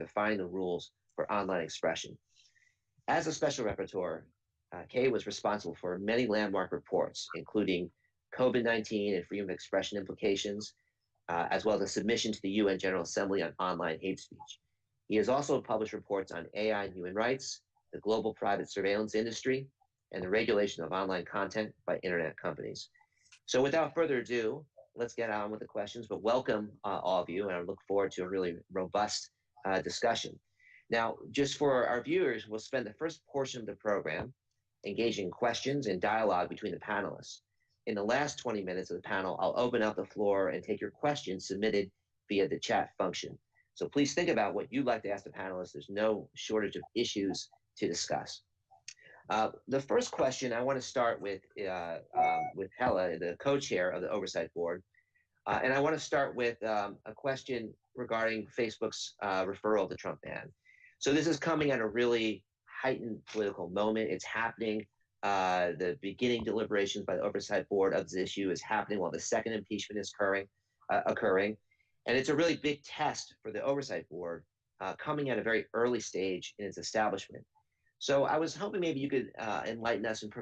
define the rules for online expression. As a special rapporteur, Kay was responsible for many landmark reports, including COVID-19 and freedom of expression implications, as well as a submission to the UN General Assembly on online hate speech. He has also published reports on AI and human rights, the global private surveillance industry, and the regulation of online content by internet companies. So without further ado, let's get on with the questions, but welcome all of you, and I look forward to a really robust discussion. Now, just for our viewers, we'll spend the first portion of the program engaging in questions and dialogue between the panelists. In the last 20 minutes of the panel, I'll open up the floor and take your questions submitted via the chat function. So please think about what you'd like to ask the panelists. There's no shortage of issues to discuss. The first question I want to start with Hella, the co-chair of the Oversight Board. And I want to start with a question regarding Facebook's referral of the Trump ban. So this is coming at a really heightened political moment. It's happening. The beginning deliberations by the Oversight Board of this issue is happening while the second impeachment is occurring. And it's a really big test for the Oversight Board coming at a very early stage in its establishment. So I was hoping maybe you could enlighten us and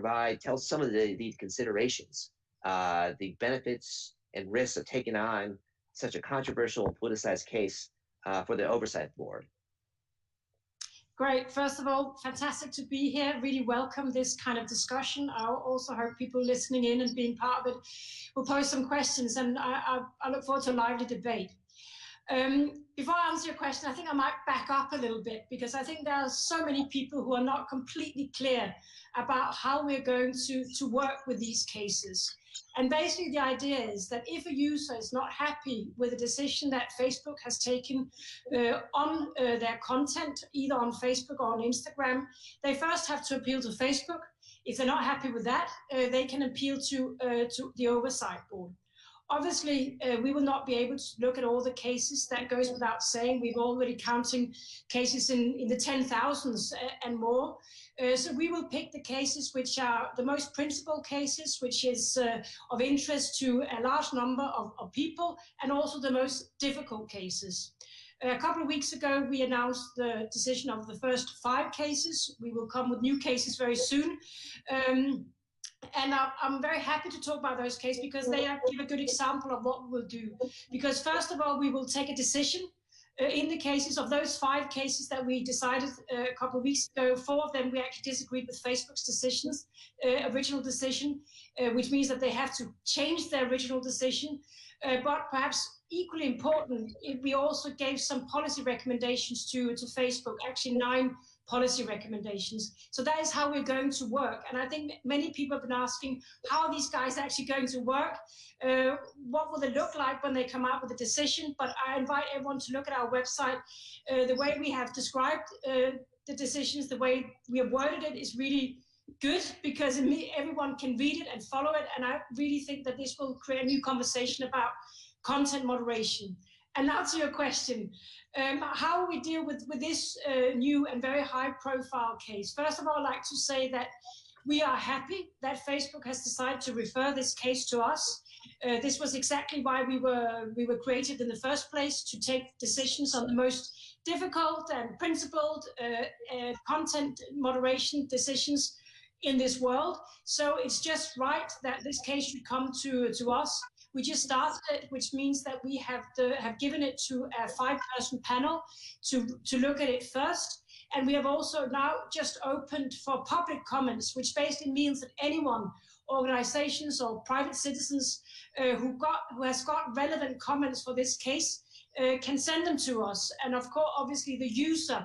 tell us some of the considerations, the benefits and risks of taking on such a controversial and politicized case for the Oversight Board. Great. First of all, fantastic to be here. Really welcome this kind of discussion. I also hope people listening in and being part of it will pose some questions, and I look forward to a lively debate. Before I answer your question, I think I might back up a little bit, because I think there are so many people who are not completely clear about how we're going to work with these cases. And basically the idea is that if a user is not happy with the decision that Facebook has taken on their content, either on Facebook or on Instagram, they first have to appeal to Facebook. If they're not happy with that, they can appeal to the Oversight Board. Obviously, we will not be able to look at all the cases. That goes without saying. We're already counting cases in the 10,000s and more. So we will pick the cases which are the most principal cases, which is of interest to a large number of people, and also the most difficult cases. A couple of weeks ago, we announced the decision of the first 5 cases. We will come with new cases very soon. And I'm very happy to talk about those cases because they give a good example of what we will do. Because first of all, we will take a decision in the cases of those 5 cases that we decided a couple of weeks ago. 4 of them we actually disagreed with Facebook's decisions, original decision, which means that they have to change their original decision. But perhaps equally important, we also gave some policy recommendations to Facebook, actually 9 policy recommendations. So that is how we're going to work. And I think many people have been asking, how are these guys actually going to work? What will they look like when they come out with a decision? But I invite everyone to look at our website. The way we have described the decisions, the way we have worded it is really good, because everyone can read it and follow it. And I really think that this will create a new conversation about content moderation. And now to your question, how we deal with this new and very high-profile case. First of all, I'd like to say that we are happy that Facebook has decided to refer this case to us. This was exactly why we were created in the first place, to take decisions on the most difficult and principled content moderation decisions in this world. So it's just right that this case should come to us. We just started it, which means that we have given it to a 5-person panel to look at it first. And we have also now just opened for public comments, which basically means that anyone, organizations or private citizens who has got relevant comments for this case can send them to us. And of course, obviously the user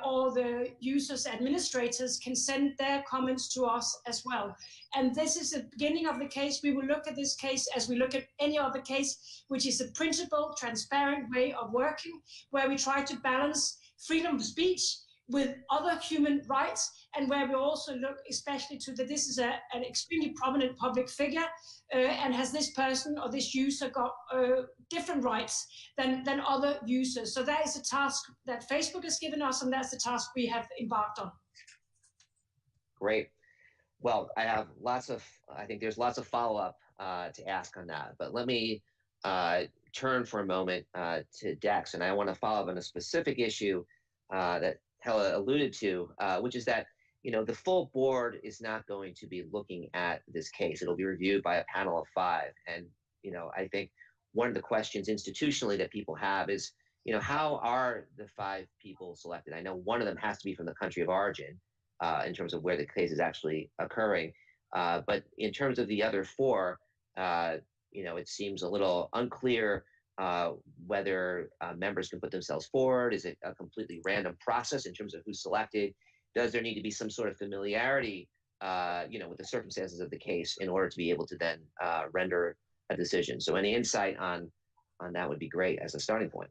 or the user's administrators can send their comments to us as well. And this is the beginning of the case. We will look at this case as we look at any other case, which is a principled, transparent way of working, where we try to balance freedom of speech with other human rights, and where we also look especially to that this is an extremely prominent public figure, and has this person or this user got different rights than other users. So that is a task that Facebook has given us, and that's the task we have embarked on. Great. Well, I think there's lots of follow-up to ask on that, but let me turn for a moment to Dex, and I want to follow up on a specific issue that Hella alluded to, which is that the full board is not going to be looking at this case. It'll be reviewed by a panel of 5, and I think one of the questions institutionally that people have is, how are the 5 people selected? I know one of them has to be from the country of origin in terms of where the case is actually occurring, but in terms of the other 4, it seems a little unclear whether members can put themselves forward. Is it a completely random process in terms of who's selected? Does there need to be some sort of familiarity, with the circumstances of the case in order to be able to then render a decision? So any insight on that would be great as a starting point.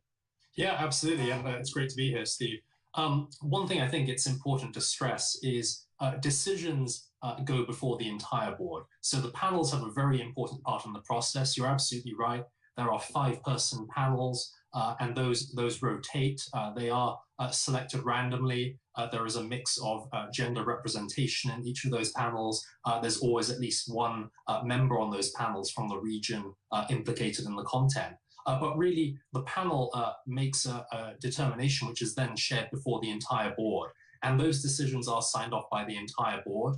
Yeah, absolutely. And it's great to be here, Steve. One thing I think it's important to stress is decisions go before the entire board. So the panels have a very important part in the process. You're absolutely right. There are 5-person panels, and those rotate. They are selected randomly. There is a mix of gender representation in each of those panels. There's always at least one member on those panels from the region implicated in the content. But really, the panel makes a determination which is then shared before the entire board. And those decisions are signed off by the entire board.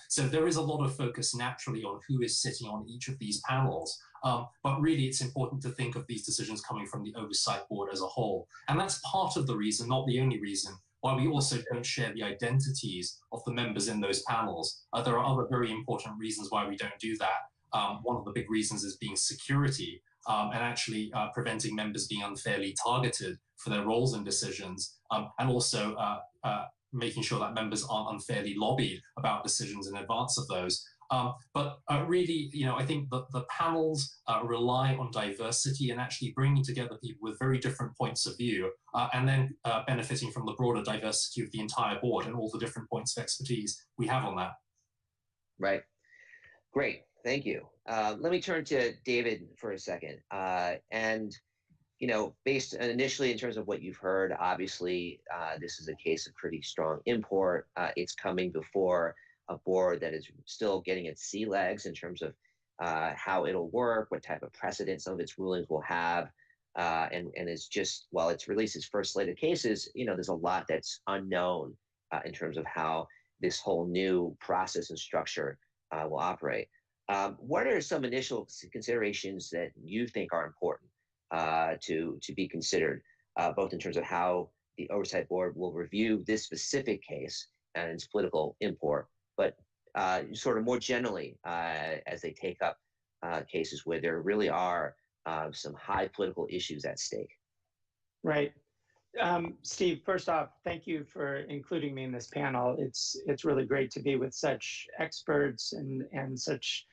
So there is a lot of focus naturally on who is sitting on each of these panels. But really, it's important to think of these decisions coming from the Oversight Board as a whole. And that's part of the reason, not the only reason, why we also don't share the identities of the members in those panels. There are other very important reasons why we don't do that. One of the big reasons is being security. And actually preventing members being unfairly targeted for their roles and decisions, and also making sure that members aren't unfairly lobbied about decisions in advance of those. But really, I think that the panels rely on diversity and actually bringing together people with very different points of view, and then benefiting from the broader diversity of the entire board and all the different points of expertise we have on that. Right. Great. Thank you. Let me turn to David for a second. And, based initially in terms of what you've heard, obviously, this is a case of pretty strong import. It's coming before a board that is still getting its sea legs in terms of how it'll work, what type of precedent some of its rulings will have. And it's just, while it's released its first slate of cases, there's a lot that's unknown in terms of how this whole new process and structure will operate. What are some initial considerations that you think are important to be considered, both in terms of how the Oversight Board will review this specific case and its political import, but sort of more generally as they take up cases where there really are some high political issues at stake? Right. Steve, first off, thank you for including me in this panel. It's really great to be with such experts and such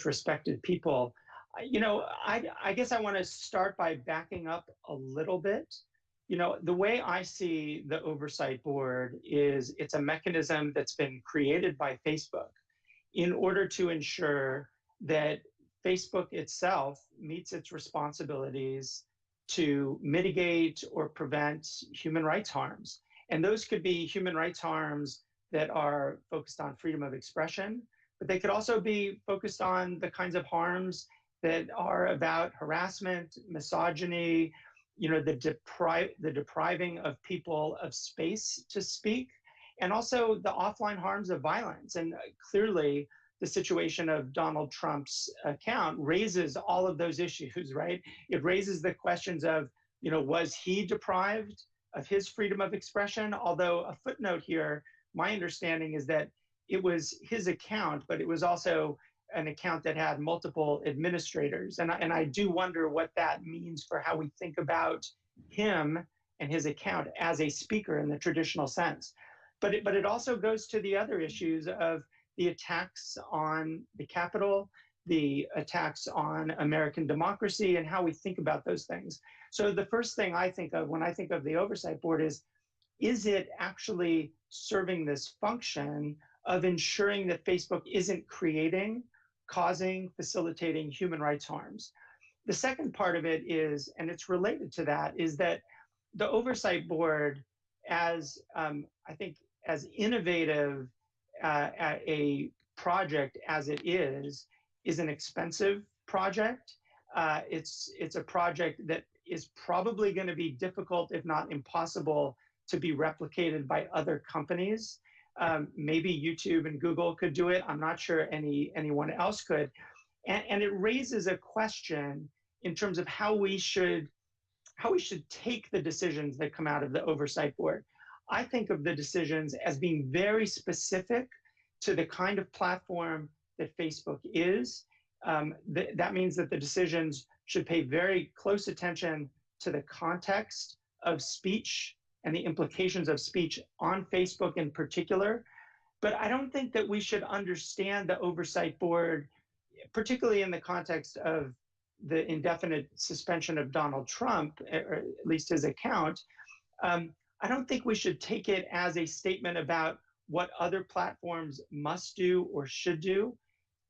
respected people. I guess I want to start by backing up a little bit. The way I see the Oversight Board is it's a mechanism that's been created by Facebook in order to ensure that Facebook itself meets its responsibilities to mitigate or prevent human rights harms. And those could be human rights harms that are focused on freedom of expression, but they could also be focused on the kinds of harms that are about harassment, misogyny, the depriving of people of space to speak, and also the offline harms of violence. And clearly, the situation of Donald Trump's account raises all of those issues, right? It raises the questions of, was he deprived of his freedom of expression? Although a footnote here, my understanding is that it was his account, but it was also an account that had multiple administrators. And I do wonder what that means for how we think about him and his account as a speaker in the traditional sense. But it also goes to the other issues of the attacks on the Capitol, the attacks on American democracy, and how we think about those things. So the first thing I think of when I think of the Oversight Board is it actually serving this function of ensuring that Facebook isn't creating, causing, facilitating human rights harms? The second part of it is, and it's related to that, is that the Oversight Board, as I think as innovative a project as it is an expensive project. It's a project that is probably going to be difficult, if not impossible, to be replicated by other companies. Maybe YouTube and Google could do it. I'm not sure anyone else could. And it raises a question in terms of how we should take the decisions that come out of the oversight board. I think of the decisions as being very specific to the kind of platform that Facebook is. That means that the decisions should pay very close attention to the context of speech and the implications of speech on Facebook in particular. But I don't think that we should understand the oversight board, particularly in the context of the indefinite suspension of Donald Trump, or at least his account. I don't think we should take it as a statement about what other platforms must do or should do.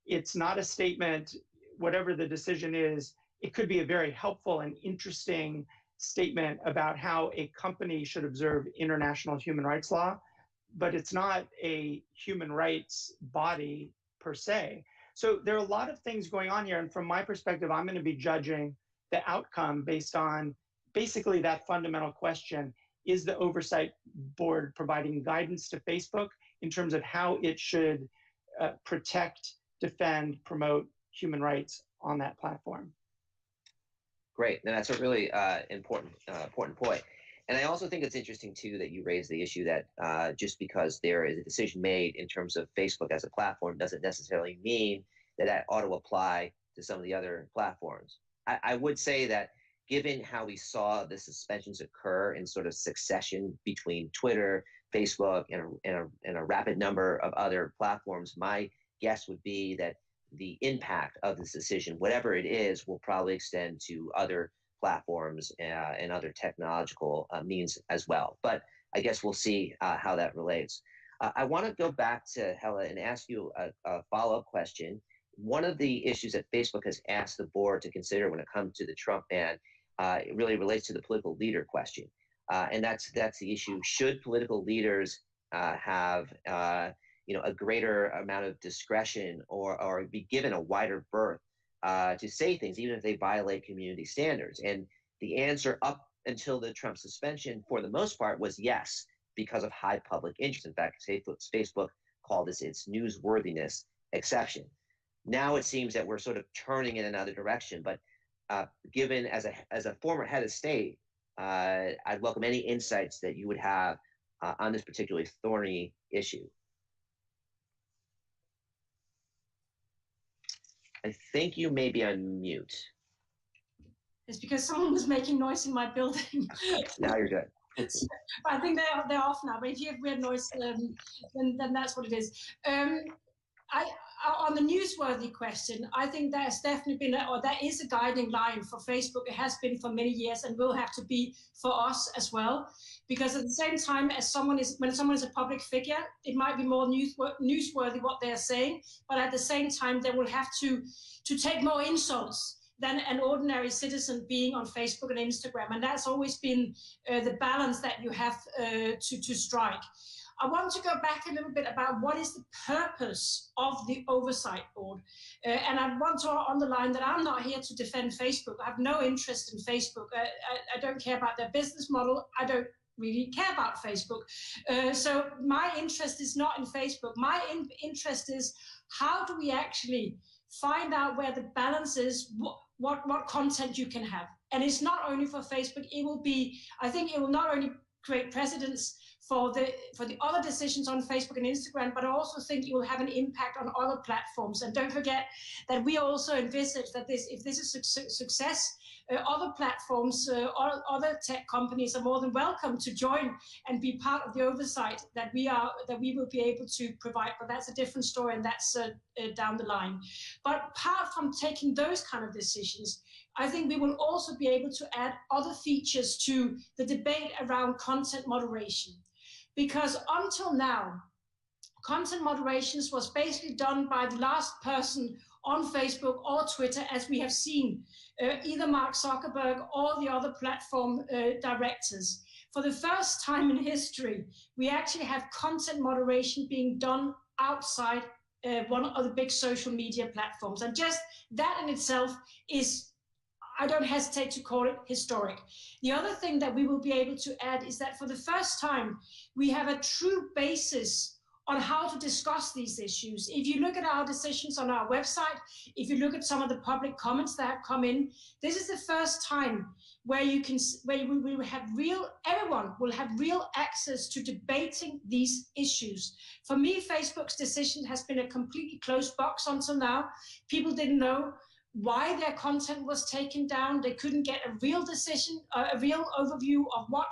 It's not a statement, whatever the decision is, it could be a very helpful and interesting statement about how a company should observe international human rights law, but it's not a human rights body per se. So there are a lot of things going on here. And from my perspective, I'm going to be judging the outcome based on basically that fundamental question: is the oversight board providing guidance to Facebook in terms of how it should protect, defend, promote human rights on that platform? Great. Now, that's a really important point. And I also think it's interesting, too, that you raised the issue that just because there is a decision made in terms of Facebook as a platform doesn't necessarily mean that that ought to apply to some of the other platforms. I would say that given how we saw the suspensions occur in sort of succession between Twitter, Facebook, and a rapid number of other platforms, my guess would be that the impact of this decision, whatever it is, will probably extend to other platforms and other technological means as well. But I guess we'll see how that relates. I want to go back to Hella and ask you a follow-up question. One of the issues that Facebook has asked the board to consider when it comes to the Trump ban, it really relates to the political leader question. And that's the issue. Should political leaders have a greater amount of discretion or be given a wider berth to say things, even if they violate community standards? And the answer up until the Trump suspension, for the most part, was yes, because of high public interest. In fact, Facebook called this its newsworthiness exception. Now it seems that we're sort of turning in another direction. But given as a former head of state, I'd welcome any insights that you would have on this particularly thorny issue. I think you may be on mute. It's because someone was making noise in my building. Now you're good. I think they're off now, but if you have weird noise, then that's what it is. On the newsworthy question, I think there's definitely been, there is a guiding line for Facebook. It has been for many years and will have to be for us as well. Because at the same time as when someone is a public figure, it might be more newsworthy what they're saying, but at the same time, they will have to take more insults than an ordinary citizen being on Facebook and Instagram. And that's always been the balance that you have to strike. I want to go back a little bit about what is the purpose of the oversight board. And I want to underline that I'm not here to defend Facebook. I have no interest in Facebook. I don't care about their business model. I don't really care about Facebook. So my interest is not in Facebook. My interest is how do we actually find out where the balance is, what content you can have. And it's not only for Facebook, I think it will not only create precedents for the other decisions on Facebook and Instagram, but I also think it will have an impact on other platforms. And don't forget that we also envisage that if this is a success, other platforms, other tech companies are more than welcome to join and be part of the oversight that we will be able to provide. But that's a different story, and that's down the line. But apart from taking those kind of decisions, I think we will also be able to add other features to the debate around content moderation. Because until now, content moderations was basically done by the last person on Facebook or Twitter, as we have seen, either Mark Zuckerberg or the other platform directors. For the first time in history, we actually have content moderation being done outside one of the big social media platforms. And just that in itself is I don't hesitate to call it historic. The other thing that we will be able to add is that for the first time, we have a true basis on how to discuss these issues. If you look at our decisions on our website, if you look at some of the public comments that have come in, this is the first time where we will have everyone will have real access to debating these issues. For me, Facebook's decision has been a completely closed box until now. People didn't know why their content was taken down. They couldn't get a real decision, a real overview of what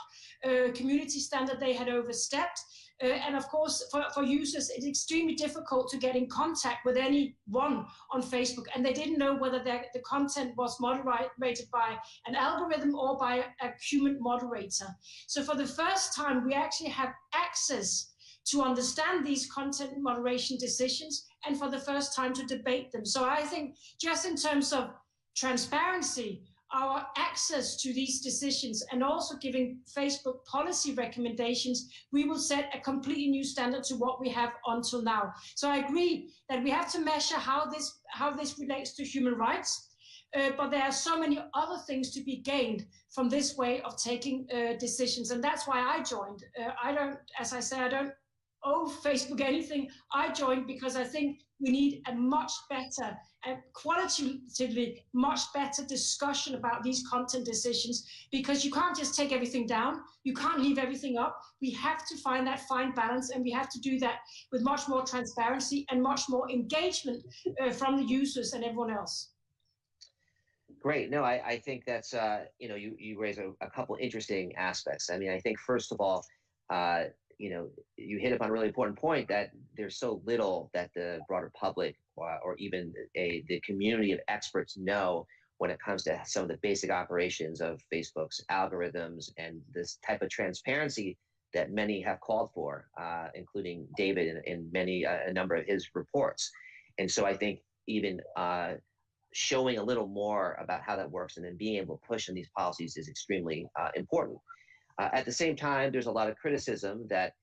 community standard they had overstepped. And of course, for users, it's extremely difficult to get in contact with anyone on Facebook. And they didn't know whether the content was moderated by an algorithm or by a human moderator. So for the first time, we actually have access to understand these content moderation decisions, and for the first time to debate them. So I think just in terms of transparency, our access to these decisions, and also giving Facebook policy recommendations, we will set a completely new standard to what we have until now. So I agree that we have to measure how this relates to human rights, but there are so many other things to be gained from this way of taking decisions, and that's why I joined. I don't, as I say, I don't owe Facebook anything. I joined because I think we need a much better and qualitatively much better discussion about these content decisions, because you can't just take everything down. You can't leave everything up. We have to find that fine balance, and we have to do that with much more transparency and much more engagement from the users and everyone else. Great. No, I think that's, you raise a couple interesting aspects. I mean, I think first of all, you hit upon a really important point that there's so little that the broader public or even the community of experts know when it comes to some of the basic operations of Facebook's algorithms and this type of transparency that many have called for, including David in a number of his reports. And so I think even showing a little more about how that works and then being able to push on these policies is extremely important. At the same time, there's a lot of criticism that,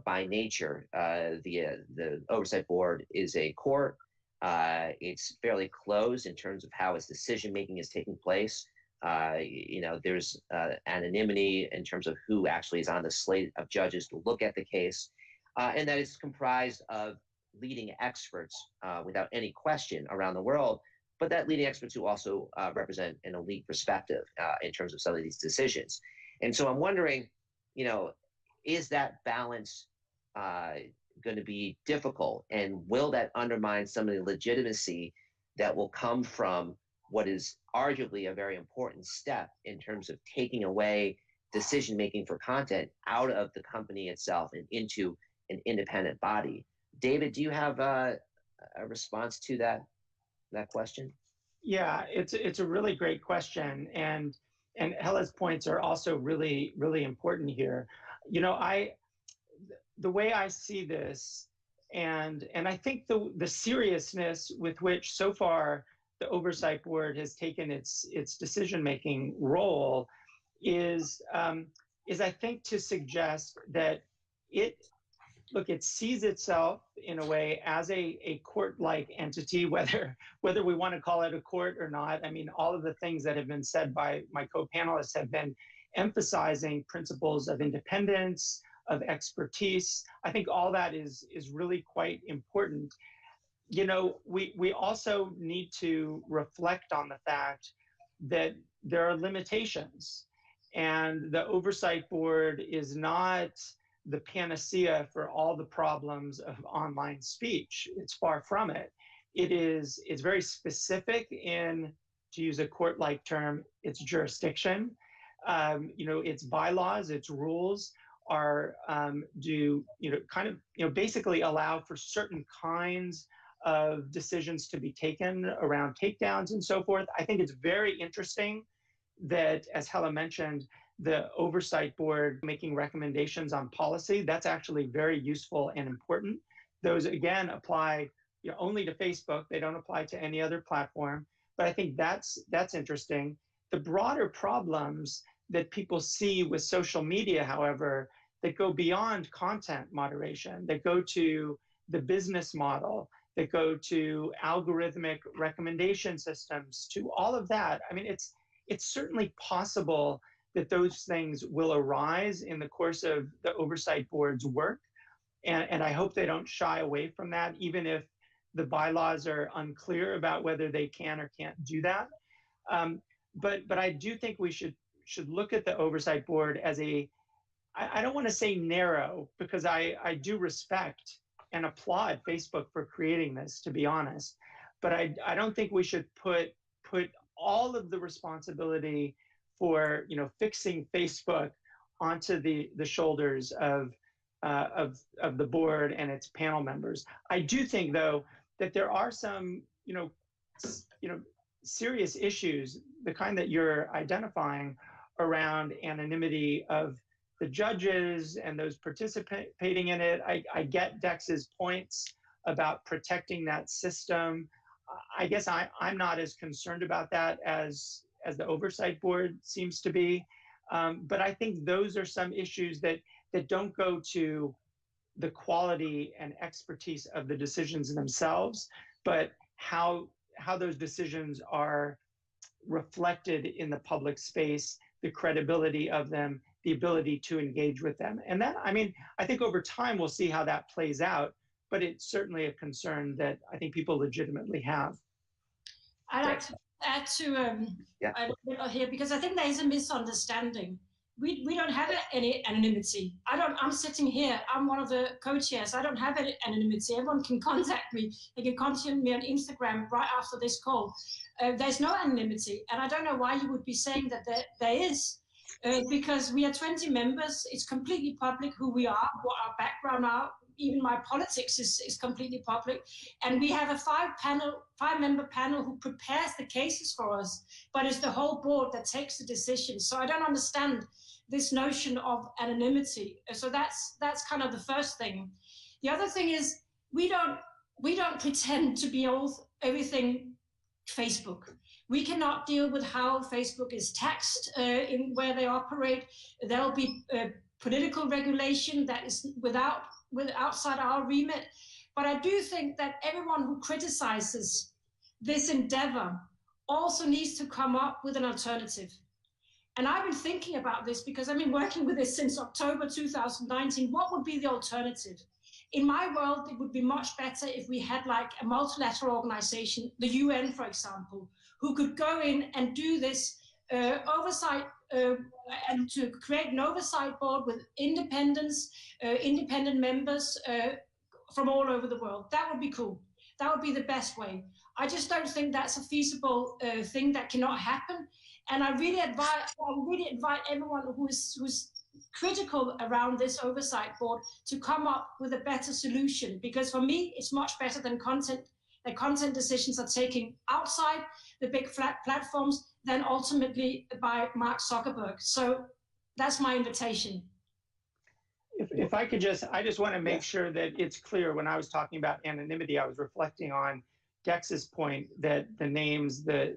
by nature, the Oversight Board is a court. It's fairly closed in terms of how its decision-making is taking place. There's anonymity in terms of who actually is on the slate of judges to look at the case, and that it's comprised of leading experts without any question around the world, but that leading experts who also represent an elite perspective in terms of some of these decisions. And so I'm wondering, is that balance going to be difficult, and will that undermine some of the legitimacy that will come from what is arguably a very important step in terms of taking away decision-making for content out of the company itself and into an independent body? David, do you have a response to that question? Yeah, it's a really great question, and Hela's points are also really, really important here. The way I see this, and I think the seriousness with which so far the Oversight Board has taken its decision-making role is I think to suggest that it sees itself in a way as a court-like entity, whether we want to call it a court or not. I mean, all of the things that have been said by my co-panelists have been emphasizing principles of independence, of expertise. I think all that is really quite important. We also need to reflect on the fact that there are limitations, and the Oversight Board is not the panacea for all the problems of online speech. It's far from it. It's very specific in, to use a court-like term, its jurisdiction. Its bylaws, its rules are basically allow for certain kinds of decisions to be taken around takedowns and so forth. I think it's very interesting that, as Hela mentioned, the Oversight Board making recommendations on policy. That's actually very useful and important. Those, again, apply only to Facebook. They don't apply to any other platform. But I think that's interesting. The broader problems that people see with social media, however, that go beyond content moderation, that go to the business model, that go to algorithmic recommendation systems, to all of that. I mean, it's certainly possible that those things will arise in the course of the oversight board's work. And I hope they don't shy away from that, even if the bylaws are unclear about whether they can or can't do that. But I do think we should look at the oversight board as I don't want to say narrow, because I do respect and applaud Facebook for creating this, to be honest. But I don't think we should put all of the responsibility for fixing Facebook onto the shoulders of the board and its panel members. I do think, though, that there are some serious issues, the kind that you're identifying, around anonymity of the judges and those participating in it. I get Dex's points about protecting that system. I guess I'm not as concerned about that as the oversight board seems to be. But I think those are some issues that don't go to the quality and expertise of the decisions themselves, but how those decisions are reflected in the public space, the credibility of them, the ability to engage with them. And that, I mean, I think over time we'll see how that plays out, but it's certainly a concern that I think people legitimately have. I'd like to add to a little here, because I think there is a misunderstanding. We don't have any anonymity. I'm sitting here, I'm one of the co-chairs. I don't have any anonymity. Everyone can contact me. They can contact me on Instagram right after this call. There's no anonymity. And I don't know why you would be saying that there is. Because we are 20 members, it's completely public who we are, what our background are. Even my politics is completely public. And we have a five-member panel who prepares the cases for us, but it's the whole board that takes the decision. So I don't understand this notion of anonymity. So that's kind of the first thing. The other thing is we don't pretend to be everything Facebook. We cannot deal with how Facebook is taxed in where they operate. There'll be political regulation that is outside our remit. But I do think that everyone who criticizes this endeavor also needs to come up with an alternative. And I've been thinking about this because I've been working with this since October 2019. What would be the alternative? In my world, it would be much better if we had like a multilateral organization, the UN, for example, who could go in and do this oversight and to create an oversight board with independent members from all over the world. That would be cool. That would be the best way. I just don't think that's a feasible thing that cannot happen. And I really invite everyone who's critical around this oversight board to come up with a better solution, because for me, it's much better than content decisions are taken outside the big flat platforms than ultimately by Mark Zuckerberg. So that's my invitation. If I could I just want to make sure that it's clear, when I was talking about anonymity, I was reflecting on Dex's point that the names, the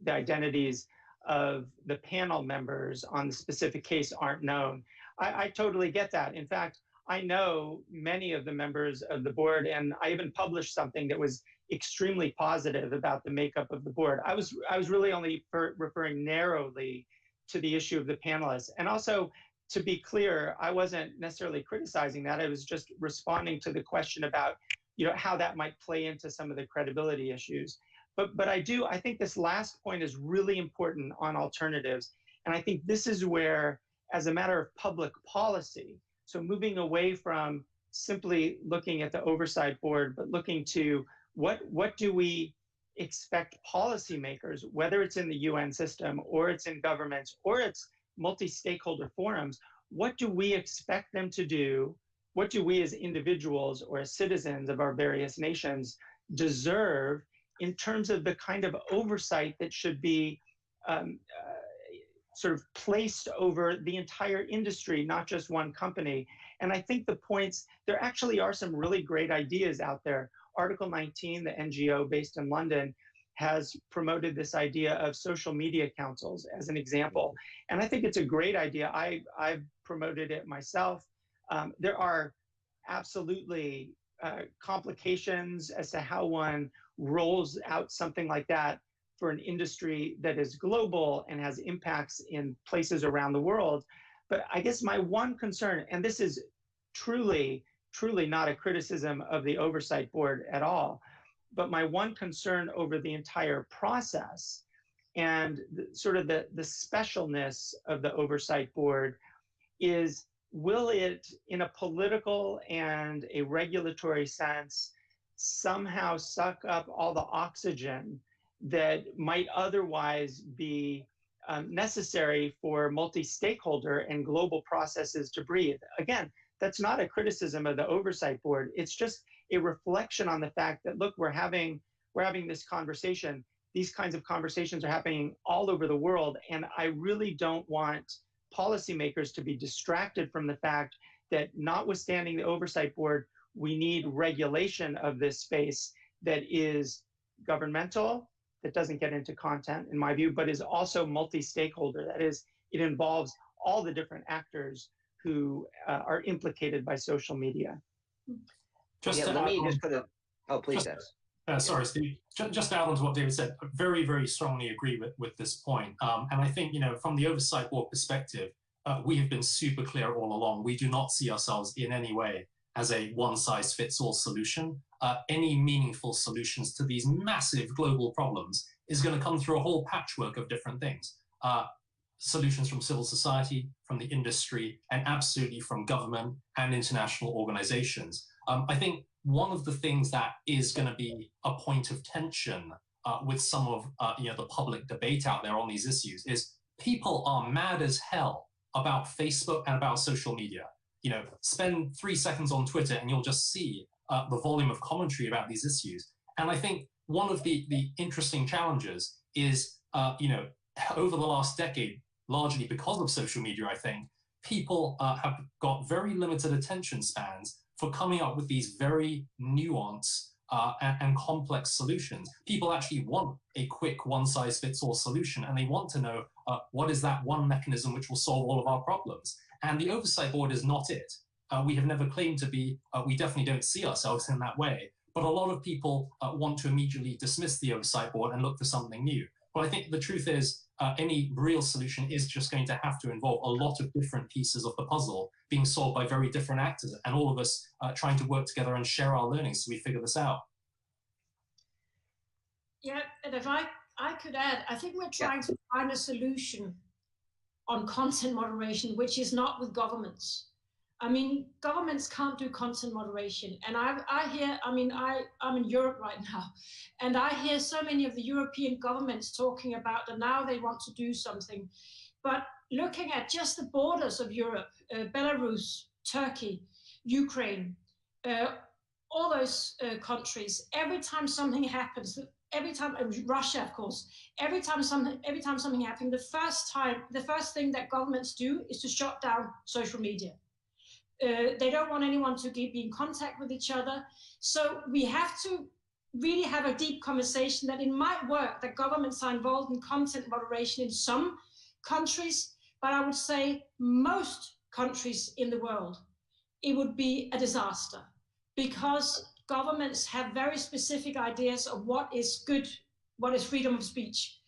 identities of the panel members on the specific case aren't known. I totally get that. In fact, I know many of the members of the board, and I even published something that was extremely positive about the makeup of the board. I was really only referring narrowly to the issue of the panelists. And also, to be clear, I wasn't necessarily criticizing that. I was just responding to the question about, how that might play into some of the credibility issues. But I think this last point is really important on alternatives. And I think this is where, as a matter of public policy, so moving away from simply looking at the oversight board, but looking to what do we expect policymakers, whether it's in the UN system or it's in governments or it's multi-stakeholder forums, what do we expect them to do? What do we as individuals or as citizens of our various nations deserve in terms of the kind of oversight that should be sort of placed over the entire industry, not just one company? And I think the points, there actually are some really great ideas out there. Article 19, the NGO based in London, has promoted this idea of social media councils as an example. And I think it's a great idea. I've promoted it myself. There are absolutely complications as to how one rolls out something like that for an industry that is global and has impacts in places around the world. But I guess my one concern, and this is truly not a criticism of the Oversight Board at all, but my one concern over the entire process and sort of the specialness of the Oversight Board is, will it, in a political and a regulatory sense, somehow suck up all the oxygen that might otherwise be necessary for multi-stakeholder and global processes to breathe? Again, that's not a criticism of the Oversight Board. It's just a reflection on the fact that, look, we're having this conversation. These kinds of conversations are happening all over the world, and I really don't want policymakers to be distracted from the fact that, notwithstanding the Oversight Board, we need regulation of this space that is governmental, that doesn't get into content, in my view, but is also multi-stakeholder. That is, it involves all the different actors who are implicated by social media. Just let me just put a, oh, please, sorry, Steve. Just to add on to what David said, I very, very strongly agree with this point. And I think, from the Oversight Board perspective, we have been super clear all along. We do not see ourselves in any way as a one-size-fits-all solution. Any meaningful solutions to these massive global problems is going to come through a whole patchwork of different things. Solutions from civil society, from the industry, and absolutely from government and international organizations. I think one of the things that is going to be a point of tension with some of the public debate out there on these issues is people are mad as hell about Facebook and about social media. Spend 3 seconds on Twitter and you'll just see the volume of commentary about these issues. And I think one of the interesting challenges is, over the last decade, largely because of social media, I think, people have got very limited attention spans for coming up with these very nuanced and complex solutions. People actually want a quick one-size-fits-all solution, and they want to know what is that one mechanism which will solve all of our problems. And the Oversight Board is not it. We have never claimed to be, we definitely don't see ourselves in that way, but a lot of people want to immediately dismiss the Oversight Board and look for something new. But I think the truth is, any real solution is just going to have to involve a lot of different pieces of the puzzle being solved by very different actors, and all of us trying to work together and share our learnings so we figure this out. Yeah, and if I could add, I think we're trying to find a solution on content moderation, which is not with governments. I mean, governments can't do content moderation. And I hear, I'm in Europe right now, and I hear so many of the European governments talking about that now they want to do something. But looking at just the borders of Europe, Belarus, Turkey, Ukraine, all those countries, every time something happens, Russia, of course, every time something happens, the first thing that governments do is to shut down social media. They don't want anyone to be in contact with each other. So we have to really have a deep conversation that it might work that governments are involved in content moderation in some countries, but I would say most countries in the world, it would be a disaster because governments have very specific ideas of what is good, what is freedom of speech.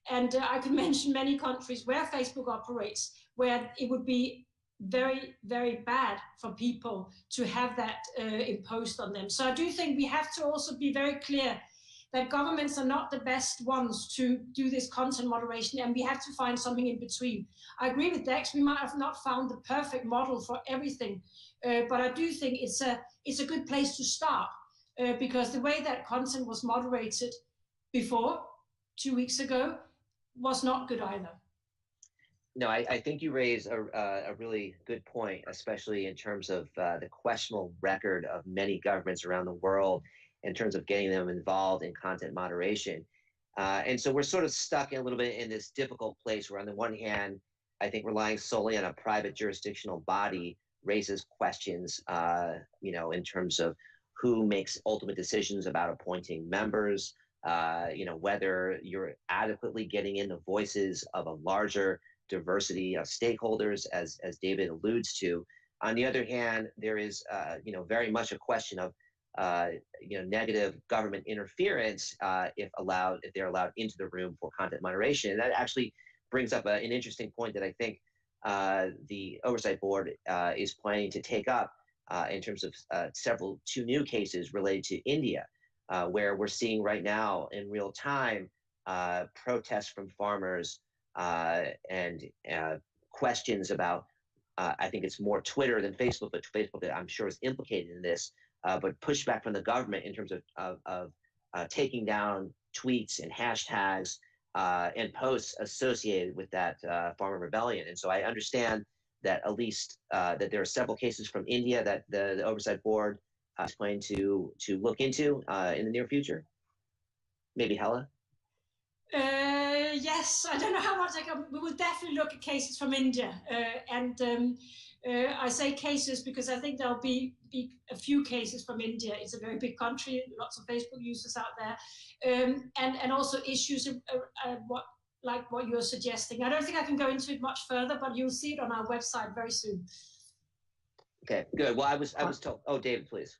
And I could mention many countries where Facebook operates, where it would be very, very bad for people to have that imposed on them. So I do think we have to also be very clear that governments are not the best ones to do this content moderation, and we have to find something in between. I agree with Dex, we might have not found the perfect model for everything, but I do think it's a good place to start because the way that content was moderated before, 2 weeks ago, was not good either. No, I think you raise a really good point, especially in terms of the questionable record of many governments around the world in terms of getting them involved in content moderation. And so we're sort of stuck a little bit in this difficult place where on the one hand, I think relying solely on a private jurisdictional body raises questions, in terms of who makes ultimate decisions about appointing members, whether you're adequately getting in the voices of a larger diversity of stakeholders, as David alludes to. On the other hand, there is, very much a question of negative government interference if they're allowed into the room for content moderation. And that actually brings up an interesting point that I think the Oversight Board is planning to take up in terms of two new cases related to India, where we're seeing right now in real time protests from farmers and questions about, I think it's more Twitter than Facebook, but Facebook I'm sure is implicated in this, but pushback from the government in terms of taking down tweets and hashtags and posts associated with that farmer rebellion. And so I understand that at least that there are several cases from India that the Oversight Board is planning to look into in the near future. Maybe Hella? Yes, I don't know how much we will definitely look at cases from India. I say cases because I think there'll be a few cases from India. It's a very big country, lots of Facebook users out there. And also issues like what you're suggesting. I don't think I can go into it much further, but you'll see it on our website very soon. Okay, good. Well, I was told. Oh, David, please.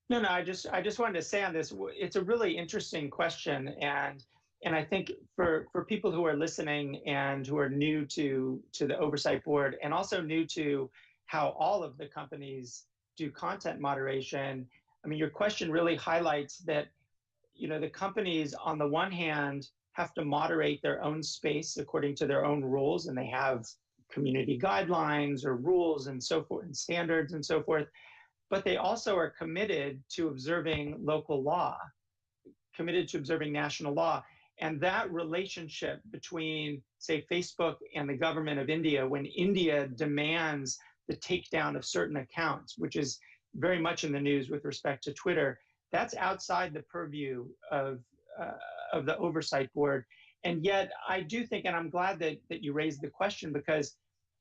No, I just wanted to say on this, it's a really interesting question, and I think for people who are listening and who are new to the Oversight Board and also new to how all of the companies do content moderation, I mean, your question really highlights that, the companies on the one hand have to moderate their own space according to their own rules, and they have community guidelines or rules and so forth, and standards and so forth, but they also are committed to observing local law, committed to observing national law. And that relationship between, say, Facebook and the government of India, when India demands the takedown of certain accounts, which is very much in the news with respect to Twitter, that's outside the purview of the Oversight Board. And yet I do think, and I'm glad that you raised the question, because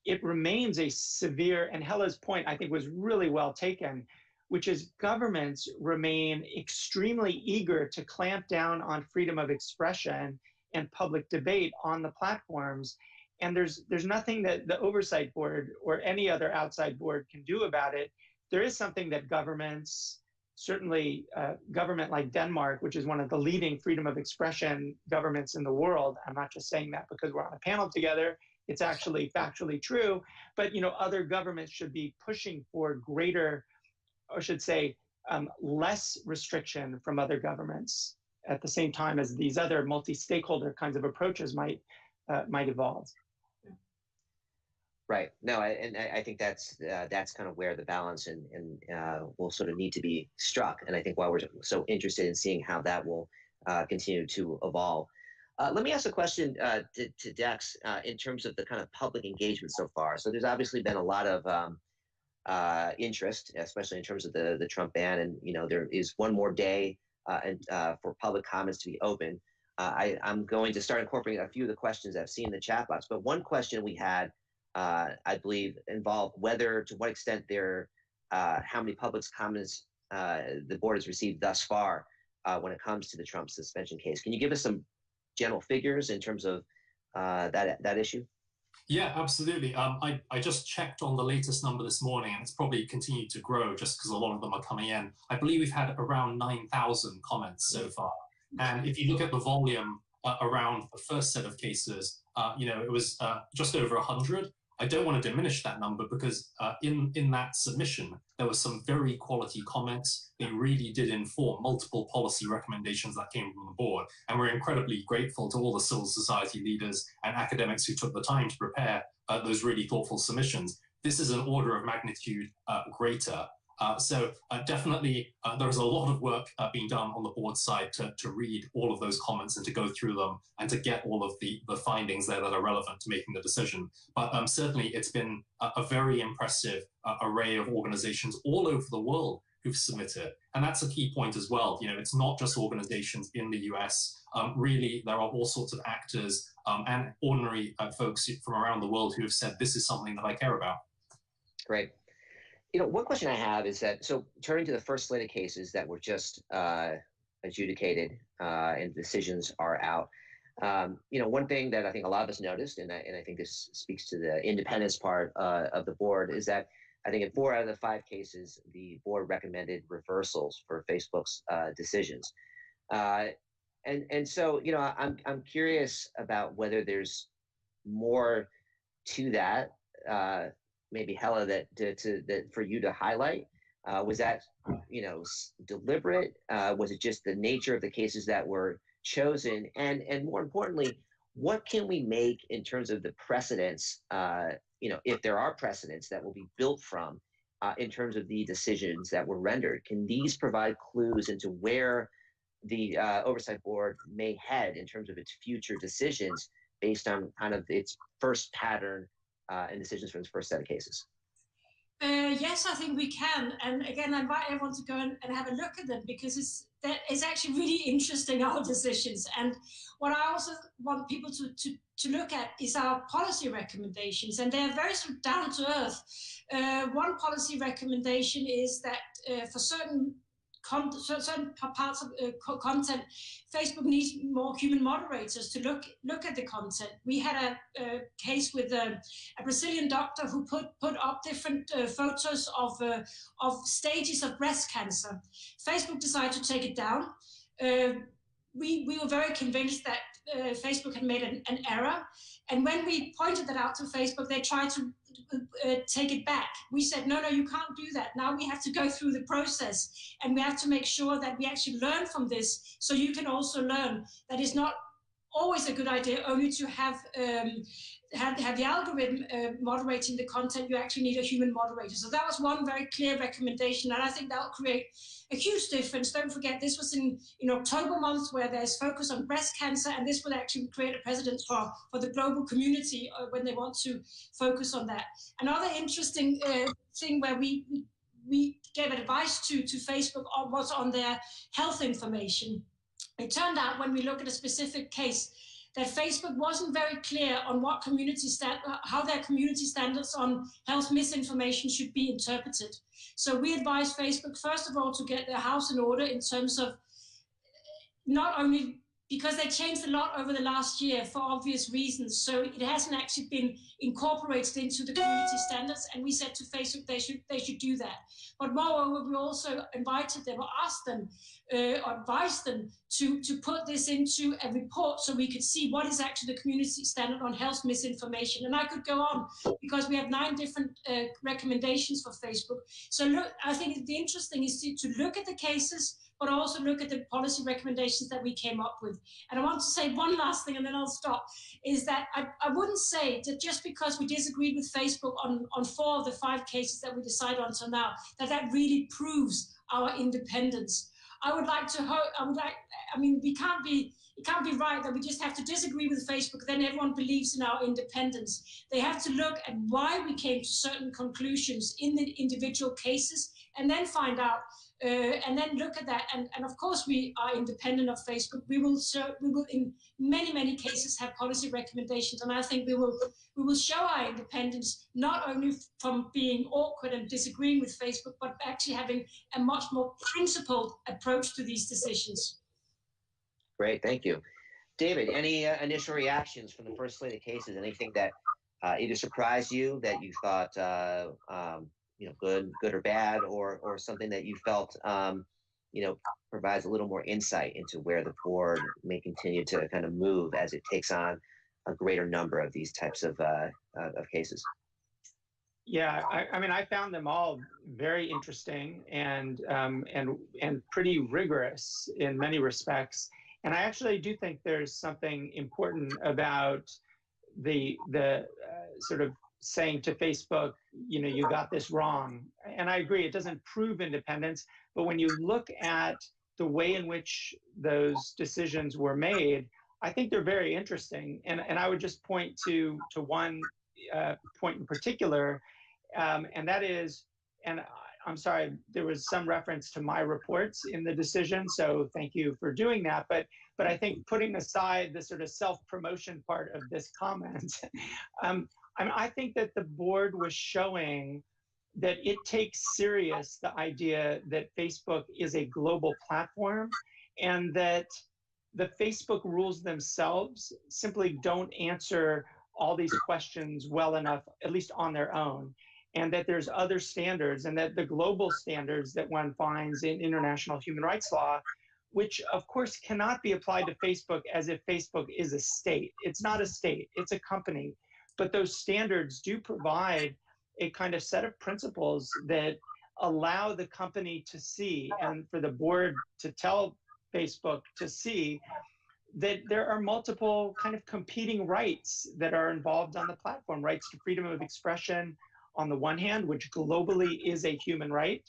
it remains a severe, and Hella's point I think was really well taken, which is governments remain extremely eager to clamp down on freedom of expression and public debate on the platforms. And there's nothing that the Oversight Board or any other outside board can do about it. There is something that governments, certainly government like Denmark, which is one of the leading freedom of expression governments in the world. I'm not just saying that because we're on a panel together. It's actually factually true. But other governments should be pushing for greater, or should say, less restriction from other governments at the same time as these other multi-stakeholder kinds of approaches might evolve. Right. No, I think that's kind of where the balance and will sort of need to be struck. And I think why we're so interested in seeing how that will continue to evolve. Let me ask a question to Dex in terms of the kind of public engagement so far. So there's obviously been a lot of interest, especially in terms of the Trump ban, and there is one more day for public comments to be open. I'm going to start incorporating a few of the questions I've seen in the chat box, but one question we had, I believe, involved to what extent how many public comments the board has received thus far when it comes to the Trump suspension case. Can you give us some general figures in terms of that issue? Yeah, absolutely. I just checked on the latest number this morning, and it's probably continued to grow just because a lot of them are coming in. I believe we've had around 9,000 comments so far. And if you look at the volume around the first set of cases, it was just over 100. I don't want to diminish that number because in that submission, there were some very quality comments. They really did inform multiple policy recommendations that came from the board. And we're incredibly grateful to all the civil society leaders and academics who took the time to prepare those really thoughtful submissions. This is an order of magnitude greater. So definitely there is a lot of work being done on the board side to read all of those comments and to go through them and to get all of the findings there that are relevant to making the decision. But certainly it's been a very impressive array of organizations all over the world who've submitted. And that's a key point as well. It's not just organizations in the US. Really, there are all sorts of actors and ordinary folks from around the world who have said, this is something that I care about. Great. One question I have is that, so turning to the first slate of cases that were just adjudicated and decisions are out, one thing that I think a lot of us noticed, and I think this speaks to the independence part of the board, is that I think in 4 out of the 5 cases, the board recommended reversals for Facebook's decisions. And so, I'm curious about whether there's more to that. Maybe Hella, that for you to highlight. Was that deliberate? Was it just the nature of the cases that were chosen? And more importantly, what can we make in terms of the precedents? If there are precedents that will be built from, in terms of the decisions that were rendered, can these provide clues into where the oversight board may head in terms of its future decisions based on kind of its first pattern and decisions from its first set of cases? Yes, I think we can. And again, I invite everyone to go and have a look at them, because it's actually really interesting, our decisions. And what I also want people to look at is our policy recommendations, and they're very sort of down to earth. One policy recommendation is that for certain parts of content, Facebook needs more human moderators to look at the content. We had a case with a Brazilian doctor who put up different photos of stages of breast cancer. Facebook decided to take it down. We were very convinced that Facebook had made an error. And when we pointed that out to Facebook, they tried to take it back. We said, no, you can't do that. Now we have to go through the process, and we have to make sure that we actually learn from this, so you can also learn that it's not always a good idea only to have the algorithm moderating the content. You actually need a human moderator. So that was one very clear recommendation, and I think that will create a huge difference. Don't forget, this was in October month, where there's focus on breast cancer, and this will actually create a precedent for the global community when they want to focus on that. Another interesting thing where we gave advice to Facebook was on their health information. It turned out, when we look at a specific case, that Facebook wasn't very clear on what how their community standards on health misinformation should be interpreted. So we advised Facebook, first of all, to get their house in order in terms of not only because they changed a lot over the last year for obvious reasons. So it hasn't actually been incorporated into the community standards. And we said to Facebook they should do that. But moreover, we also invited them, or asked them, or advised them to put this into a report, so we could see what is actually the community standard on health misinformation. And I could go on, because we have 9 different recommendations for Facebook. So look, I think the interesting is to look at the cases, but also look at the policy recommendations that we came up with. And I want to say one last thing, and then I'll stop, is that I wouldn't say that just because we disagreed with Facebook on 4 of the 5 cases that we decided on until now, that really proves our independence. I would like to hope, it can't be right that we just have to disagree with Facebook, then everyone believes in our independence. They have to look at why we came to certain conclusions in the individual cases, and then find out, and then look at that. And of course, we are independent of Facebook. We will in many cases have policy recommendations, and I think we will show our independence, not only from being awkward and disagreeing with Facebook, but actually having a much more principled approach to these decisions. Great, thank you. David, any initial reactions from the first slate of cases? Anything that either surprised you, that you thought good or bad, or something that you felt provides a little more insight into where the board may continue to kind of move as it takes on a greater number of these types of cases? Yeah, I found them all very interesting and pretty rigorous in many respects. And I actually do think there's something important about the sort of saying to Facebook, you got this wrong. And I agree, it doesn't prove independence, but when you look at the way in which those decisions were made, I think they're very interesting. And I would just point to one point in particular, and that is, and I'm sorry, there was some reference to my reports in the decision, so thank you for doing that. But I think, putting aside the sort of self-promotion part of this comment, I think that the board was showing that it takes serious the idea that Facebook is a global platform, and that the Facebook rules themselves simply don't answer all these questions well enough, at least on their own. and that there's other standards, and that the global standards that one finds in international human rights law, which of course cannot be applied to Facebook as if Facebook is a state. It's not a state, it's a company. But those standards do provide a kind of set of principles that allow the company to see, and for the board to tell Facebook to see, that there are multiple kind of competing rights that are involved on the platform. Rights to freedom of expression on the one hand, which globally is a human right.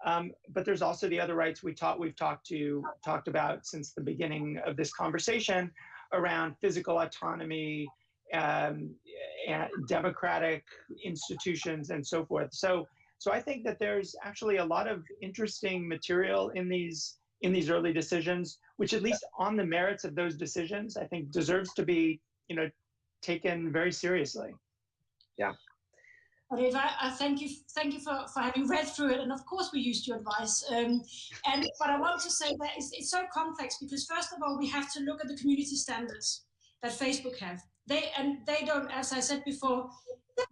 But there's also the other rights we've talked about since the beginning of this conversation around physical autonomy, and democratic institutions, and so forth. So I think that there's actually a lot of interesting material in these early decisions, which, at least on the merits of those decisions, I think deserves to be, taken very seriously. Yeah. But I thank you for having read through it, and of course we used your advice. But I want to say that it's so complex because, first of all, we have to look at the community standards that Facebook have. They don't, as I said before,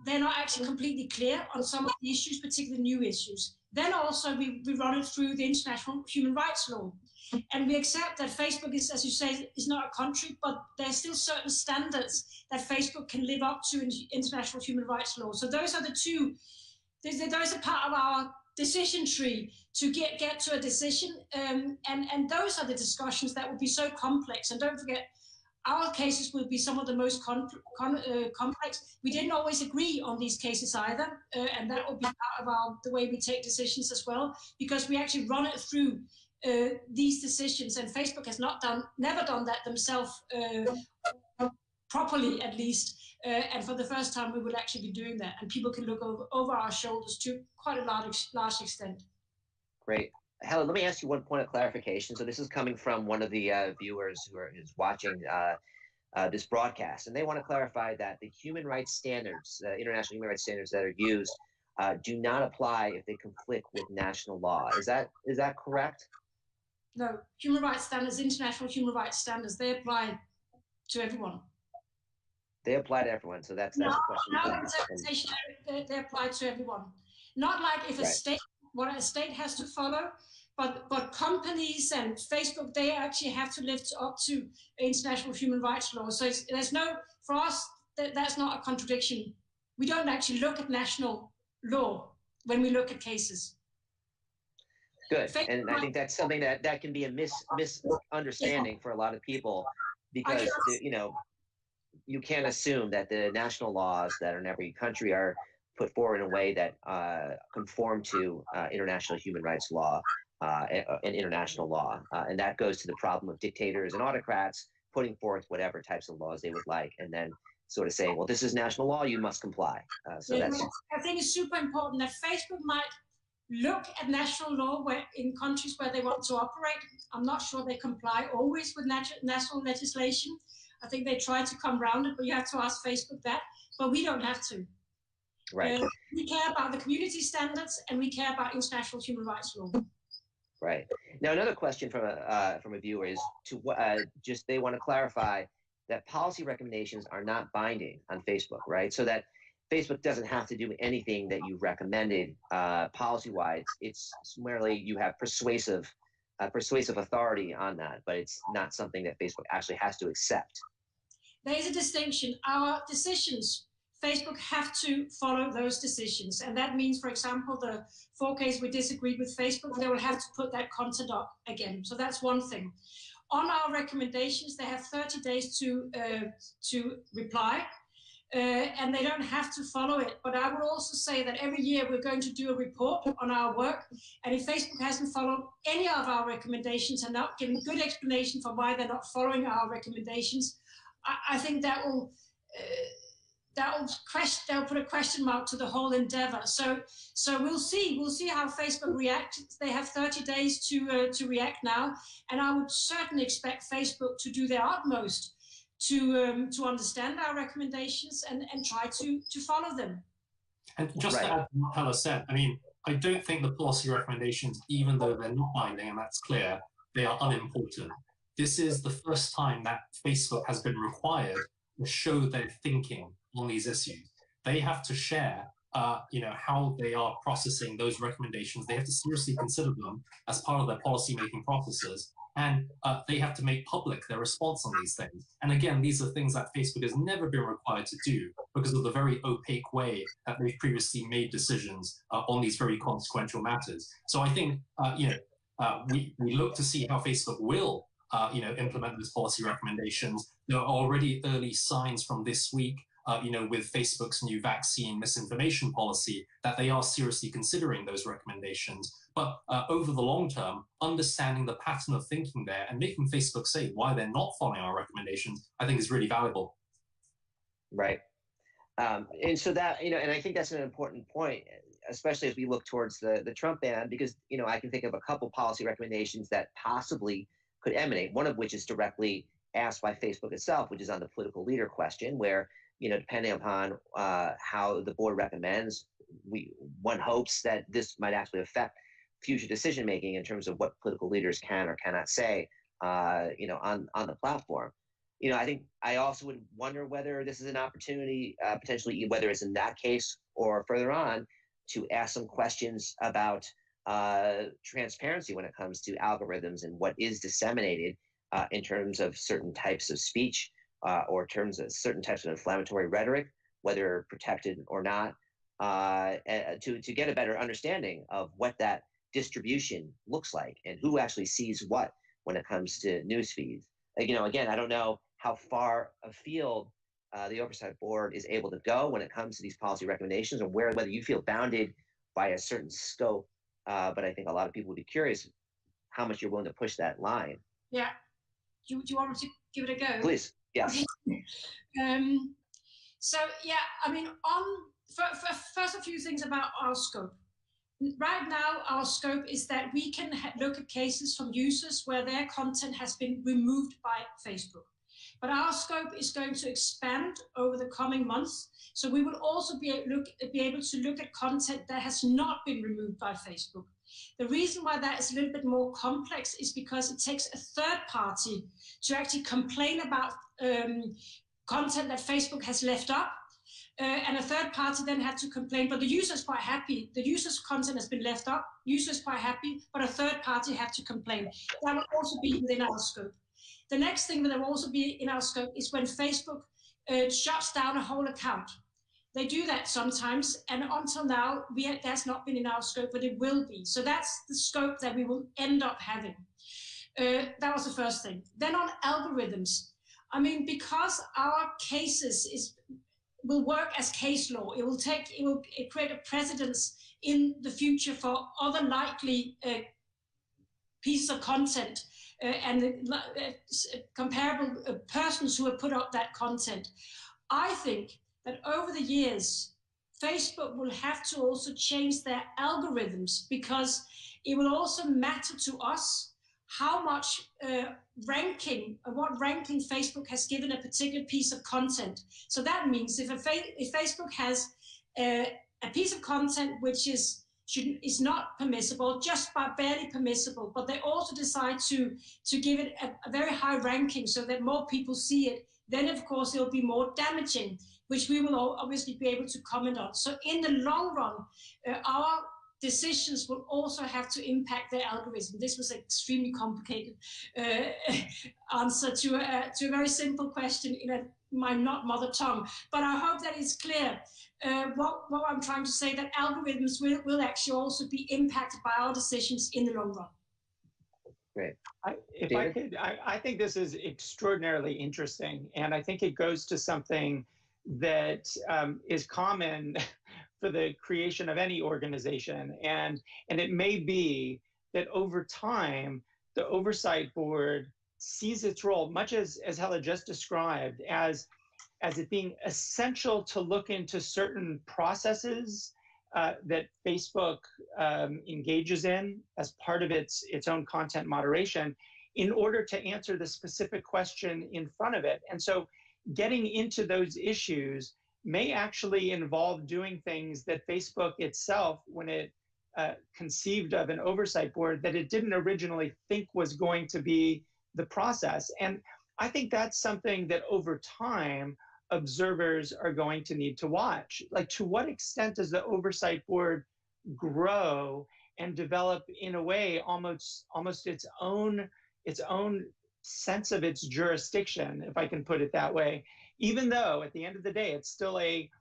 they're not actually completely clear on some of the issues, particularly new issues. Then also we run it through the international human rights law. And we accept that Facebook is, as you say, is not a country, but there's still certain standards that Facebook can live up to in international human rights law. So those are the two, those are part of our decision tree to get to a decision. And those are the discussions that will be so complex. And don't forget, our cases will be some of the most complex. We didn't always agree on these cases either, and that will be part of the way we take decisions as well, because we actually run it through these decisions, and Facebook has never done that themselves properly, at least. And for the first time, we will actually be doing that, and people can look over our shoulders to quite a large extent. Great. Helen, let me ask you one point of clarification. So this is coming from one of the viewers who's watching this broadcast, and they want to clarify that the human rights standards, international human rights standards that are used, do not apply if they conflict with national law. Is that correct? No, human rights standards, international human rights standards, they apply to everyone. They apply to everyone, so that's the question. No interpretation, they apply to everyone. Not like if a state, what a state has to follow, but companies and Facebook, they actually have to live up to international human rights law. So there's no, for us, that's not a contradiction. We don't actually look at national law when we look at cases. Good, and I think that's something that can be a misunderstanding for a lot of people, because you can't assume that the national laws that are in every country are put forward in a way that conform to international human rights law and international law, and that goes to the problem of dictators and autocrats putting forth whatever types of laws they would like, and then sort of saying, well, this is national law, you must comply. I think it's super important that Facebook might look at national law in countries where they want to operate. I'm not sure they comply always with national legislation. I think they try to come around it, but you have to ask Facebook that. But we don't have to. Right. We care about the community standards, and we care about international human rights law. Right. Now, another question from a viewer is just they want to clarify that policy recommendations are not binding on Facebook, right? So that Facebook doesn't have to do anything that you recommended policy-wise. It's merely you have persuasive authority on that, but it's not something that Facebook actually has to accept. There is a distinction. Our decisions, Facebook have to follow those decisions. And that means, for example, the 4 cases we disagreed with Facebook, they will have to put that content up again. So that's one thing. On our recommendations, they have 30 days to reply. And they don't have to follow it. But I would also say that every year we're going to do a report on our work. And if Facebook hasn't followed any of our recommendations and not giving good explanation for why they're not following our recommendations, I think that will put a question mark to the whole endeavor. So we'll see how Facebook reacts. They have 30 days to react now, and I would certainly expect Facebook to do their utmost to understand our recommendations and try to follow them. And just to add to what Hella said, I mean, I don't think the policy recommendations, even though they're not binding, and that's clear, they are unimportant. This is the first time that Facebook has been required to show their thinking on these issues. They have to share how they are processing those recommendations. They have to seriously consider them as part of their policy-making processes. And they have to make public their response on these things. And again, these are things that Facebook has never been required to do because of the very opaque way that they've previously made decisions on these very consequential matters. So I think, we look to see how Facebook will, implement those policy recommendations. There are already early signs from this week, with Facebook's new vaccine misinformation policy, that they are seriously considering those recommendations. But over the long term, understanding the pattern of thinking there and making Facebook say why they're not following our recommendations, I think is really valuable. Right. And so that, and I think that's an important point, especially as we look towards the Trump ban, because, I can think of a couple policy recommendations that possibly could emanate, one of which is directly asked by Facebook itself, which is on the political leader question, where, depending upon how the board recommends, one hopes that this might actually affect future decision making in terms of what political leaders can or cannot say, on the platform. I think I also would wonder whether this is an opportunity, potentially, whether it's in that case or further on, to ask some questions about transparency when it comes to algorithms and what is disseminated in terms of certain types of speech or in terms of certain types of inflammatory rhetoric, whether protected or not, to get a better understanding of what that distribution looks like and who actually sees what when it comes to news feeds. Again, I don't know how far afield the Oversight Board is able to go when it comes to these policy recommendations, or whether you feel bounded by a certain scope. But I think a lot of people would be curious how much you're willing to push that line. Yeah. Do you want me to give it a go? Please. Yes. So, yeah, I mean, first a few things about our scope. Right now, our scope is that we can look at cases from users where their content has been removed by Facebook. But our scope is going to expand over the coming months. So we will also be able to look at content that has not been removed by Facebook. The reason why that is a little bit more complex is because it takes a third party to actually complain about content that Facebook has left up. And a third party then had to complain, but the user is quite happy. The user's content has been left up, user is quite happy, but a third party had to complain. That will also be within our scope. The next thing that will also be in our scope is when Facebook shuts down a whole account. They do that sometimes, and until now, that's not been in our scope, but it will be. So that's the scope that we will end up having. That was the first thing. Then on algorithms, I mean, because our cases will work as case law, it will create a precedence in the future for other likely pieces of content and comparable persons who have put up that content. I think that over the years, Facebook will have to also change their algorithms, because it will also matter to us how much what ranking Facebook has given a particular piece of content. So that means if Facebook has a piece of content which is not permissible, just barely permissible, but they also decide to give it a very high ranking so that more people see it, then of course it'll be more damaging, which we will obviously be able to comment on. So in the long run, our decisions will also have to impact their algorithm. This was an extremely complicated answer to a very simple question in my not mother tongue, but I hope that is clear. What I'm trying to say, that algorithms will actually also be impacted by our decisions in the long run. Great. I think this is extraordinarily interesting, and I think it goes to something that is common for the creation of any organization, and it may be that over time the Oversight Board sees its role, much as Helle just described, as it being essential to look into certain processes that Facebook engages in as part of its own content moderation in order to answer the specific question in front of it. And so getting into those issues may actually involve doing things that Facebook itself, when it conceived of an oversight board, that it didn't originally think was going to be the process. And I think that's something that over time, observers are going to need to watch. Like, to what extent does the oversight board grow and develop, in a way, almost its own sense of its jurisdiction, if I can put it that way, even though at the end of the day it's still it's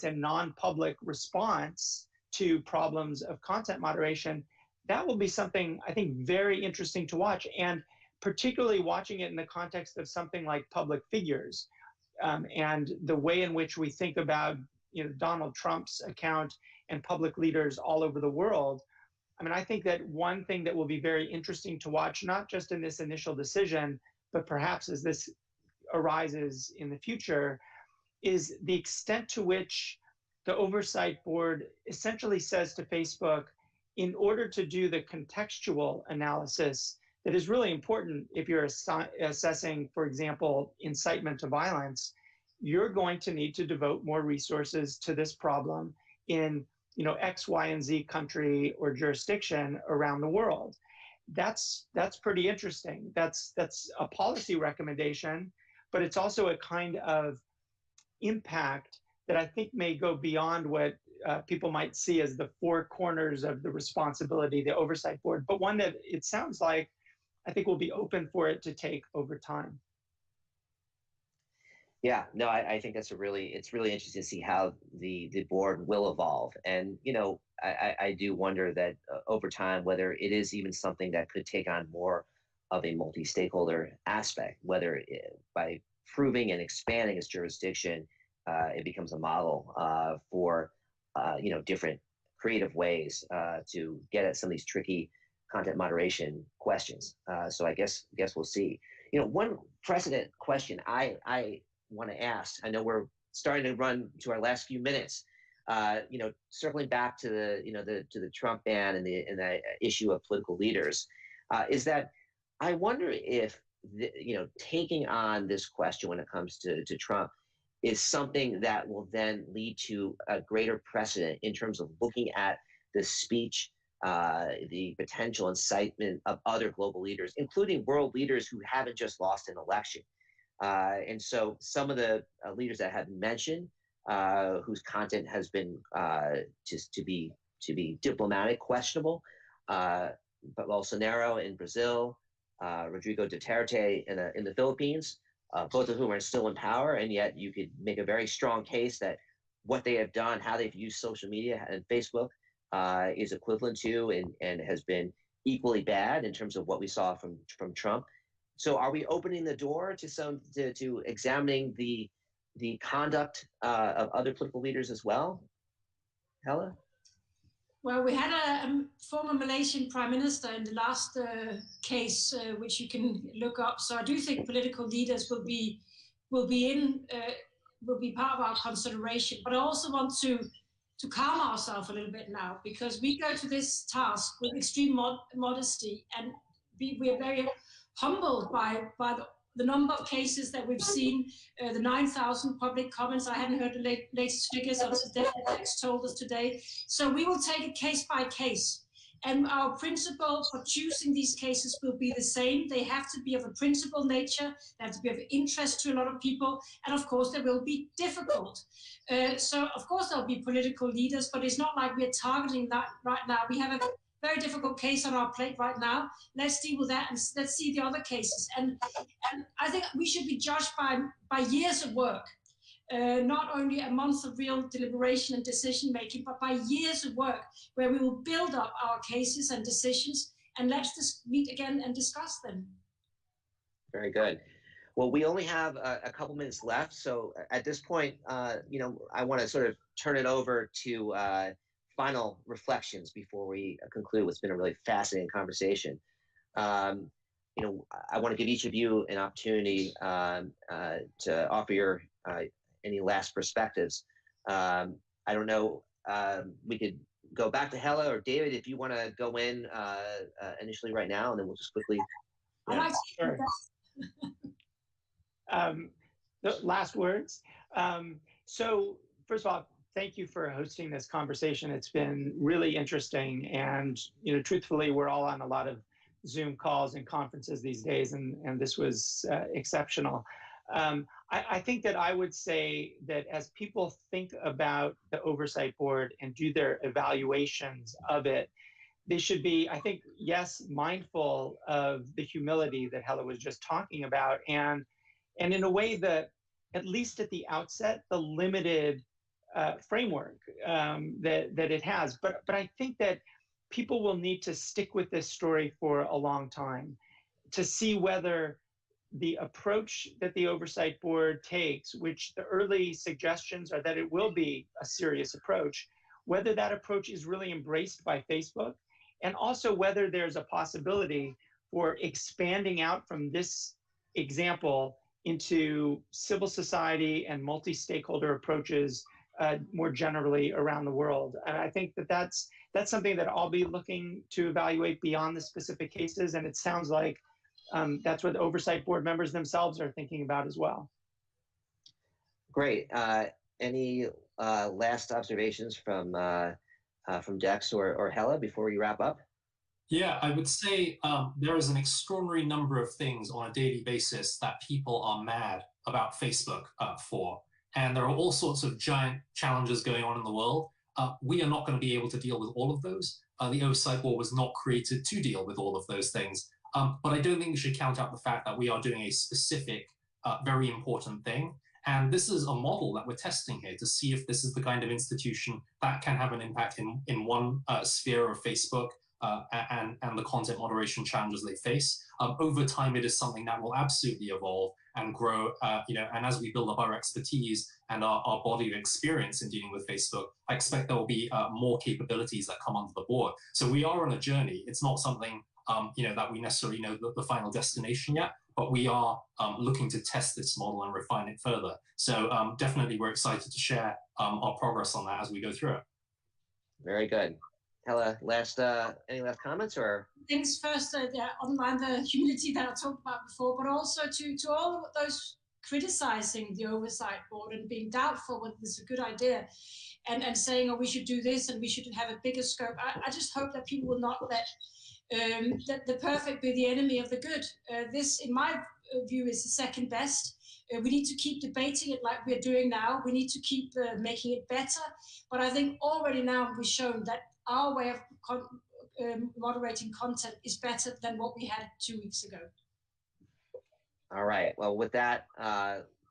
a non-public response to problems of content moderation. That will be something, I think, very interesting to watch, and particularly watching it in the context of something like public figures, and the way in which we think about, Donald Trump's account and public leaders all over the world. I mean, I think that one thing that will be very interesting to watch, not just in this initial decision, but perhaps as this arises in the future, is the extent to which the oversight board essentially says to Facebook, in order to do the contextual analysis that is really important if you're assessing, for example, incitement to violence, you're going to need to devote more resources to this problem in X, Y, and Z country or jurisdiction around the world. That's pretty interesting. That's a policy recommendation, but it's also a kind of impact that I think may go beyond what people might see as the four corners of the responsibility of the oversight board, but one that it sounds like I think will be open for it to take over time. Yeah, no, I think it's really interesting to see how the board will evolve. And, I do wonder that over time, whether it is even something that could take on more of a multi-stakeholder aspect, whether by proving and expanding its jurisdiction, it becomes a model for, different creative ways to get at some of these tricky content moderation questions. So I guess we'll see. One precedent question I want to ask. I know we're starting to run to our last few minutes. Circling back to the Trump ban and the issue of political leaders, is that I wonder if taking on this question when it comes to Trump is something that will then lead to a greater precedent in terms of looking at the speech, the potential incitement of other global leaders, including world leaders who haven't just lost an election. And so some of the leaders that have mentioned, whose content has been just to be diplomatic questionable, but Bolsonaro in Brazil, Rodrigo Duterte in the Philippines, both of whom are still in power, and yet you could make a very strong case that what they have done, how they've used social media and Facebook, is equivalent to and has been equally bad in terms of what we saw from Trump. So are we opening the door to examining the conduct of other political leaders as well? Hella? Well, we had a former Malaysian prime minister in the last case, which you can look up. So I do think political leaders will be part of our consideration. But I also want to calm ourselves a little bit now, because we go to this task with extreme modesty, and we are very humbled by the number of cases that we've seen, the 9,000 public comments. I hadn't heard the latest figures until Dex told us today. So we will take it case by case. And our principle for choosing these cases will be the same. They have to be of a principled nature. They have to be of interest to a lot of people. And of course, they will be difficult. So of course, there'll be political leaders, but it's not like we're targeting that right now. We have a very difficult case on our plate right now. Let's deal with that, and let's see the other cases. And I think we should be judged by years of work, not only a month of real deliberation and decision making, but by years of work where we will build up our cases and decisions, and let's just meet again and discuss them. Very good. Well, we only have a couple minutes left, so at this point, I want to sort of turn it over to final reflections before we conclude what's been a really fascinating conversation. I want to give each of you an opportunity to offer your any last perspectives. I don't know, we could go back to Hella or David if you want to go in initially right now, and then we'll just quickly. Yeah. Sure. The last words. So first of all, thank you for hosting this conversation. It's been really interesting, and truthfully, we're all on a lot of Zoom calls and conferences these days, and this was exceptional. I think that I would say that as people think about the Oversight Board and do their evaluations of it, they should be, I think, yes, mindful of the humility that Hella was just talking about, and in a way that, at least at the outset, the limited framework that it has. But I think that people will need to stick with this story for a long time to see whether the approach that the Oversight Board takes, which the early suggestions are that it will be a serious approach, whether that approach is really embraced by Facebook, and also whether there's a possibility for expanding out from this example into civil society and multi-stakeholder approaches more generally around the world. And I think that that's something that I'll be looking to evaluate beyond the specific cases. And it sounds like that's what the Oversight Board members themselves are thinking about as well. Great. Any last observations from Dex or Hella before we wrap up? Yeah, I would say there is an extraordinary number of things on a daily basis that people are mad about Facebook for. And there are all sorts of giant challenges going on in the world. We are not going to be able to deal with all of those. The Oversight Board was not created to deal with all of those things. But I don't think we should count out the fact that we are doing a specific, very important thing. And this is a model that we're testing here to see if this is the kind of institution that can have an impact in one sphere of Facebook and the content moderation challenges they face. Over time, it is something that will absolutely evolve and grow, and as we build up our expertise and our body of experience in dealing with Facebook, I expect there will be more capabilities that come onto the board. So we are on a journey. It's not something that we necessarily know the final destination yet, but we are looking to test this model and refine it further. So definitely we're excited to share our progress on that as we go through it. Very good. Hella, any last comments or? Things first, online the humility that I talked about before, but also to all of those criticizing the Oversight Board and being doubtful whether this is a good idea and saying, oh, we should do this and we should have a bigger scope. I just hope that people will not let the perfect be the enemy of the good. This, in my view, is the second best. We need to keep debating it like we're doing now. We need to keep making it better. But I think already now we've shown that our way of moderating content is better than what we had 2 weeks ago. All right. Well, with that,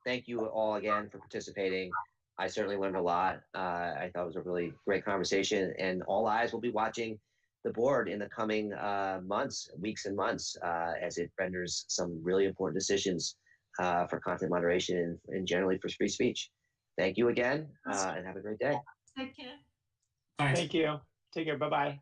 thank you all again for participating. I certainly learned a lot. I thought it was a really great conversation, and all eyes will be watching the board in the coming weeks and months, as it renders some really important decisions for content moderation and generally for free speech. Thank you again, and have a great day. Take care. Thanks. Thank you. Take care. Bye-bye.